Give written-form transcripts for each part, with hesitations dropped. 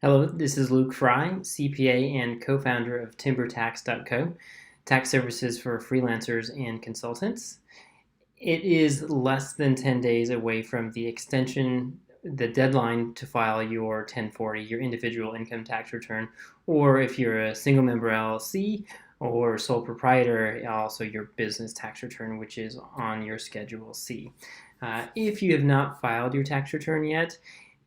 Hello, this is Luke Fry, CPA and co-founder of TimberTax.co, tax services for freelancers and consultants. It is less than 10 days away from the deadline to file your 1040, your individual income tax return, or if you're a single member LLC or sole proprietor, also your business tax return, which is on your Schedule C. If you have not filed your tax return yet,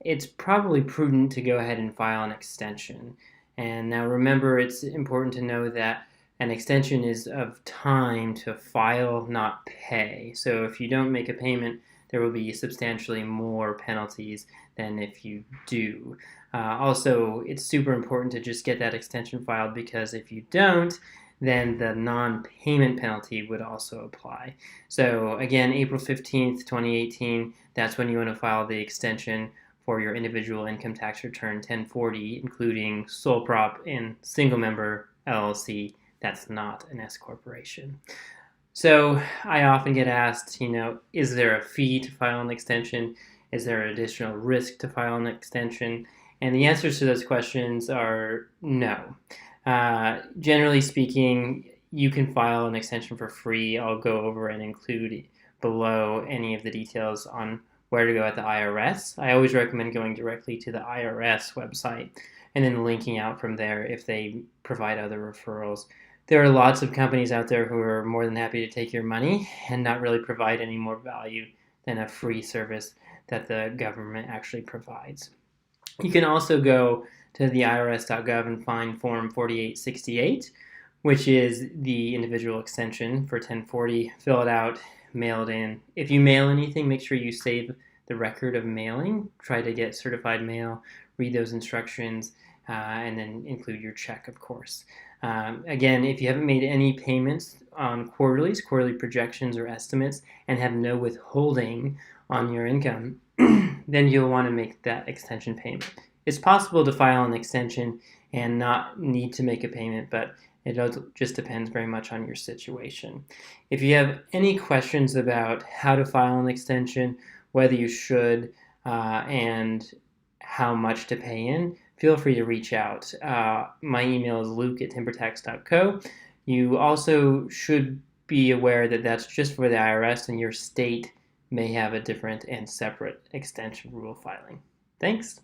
it's probably prudent to go ahead and file an extension. And now remember, it's important to know that an extension is of time to file, not pay. So if you don't make a payment, there will be substantially more penalties than if you do. Also, it's super important to just get that extension filed, because if you don't, then the non-payment penalty would also apply. So again, April 15th, 2018, that's when you want to file the extension for your individual income tax return 1040, including sole prop and single member LLC that's not an S corporation. So I often get asked, is there a fee to file an extension? Is there additional risk to file an extension? And the answers to those questions are no. Generally speaking, you can file an extension for free. I'll go over and include below any of the details on where to go at the IRS. I always recommend going directly to the IRS website and then linking out from there if they provide other referrals. There are lots of companies out there who are more than happy to take your money and not really provide any more value than a free service that the government actually provides. You can also go to the irs.gov and find Form 4868, which is the individual extension for 1040. Fill it out, mail it in. If you mail anything, make sure you save the record of mailing. Try to get certified mail, read those instructions, and then include your check, of course. Again, if you haven't made any payments on quarterly projections or estimates, and have no withholding on your income, then you'll want to make that extension payment. It's possible to file an extension and not need to make a payment, but it just depends very much on your situation. If you have any questions about how to file an extension, whether you should, and how much to pay in, feel free to reach out. My email is luke@timbertax.co. You also should be aware that that's just for the IRS, and your state may have a different and separate extension rule filing. Thanks.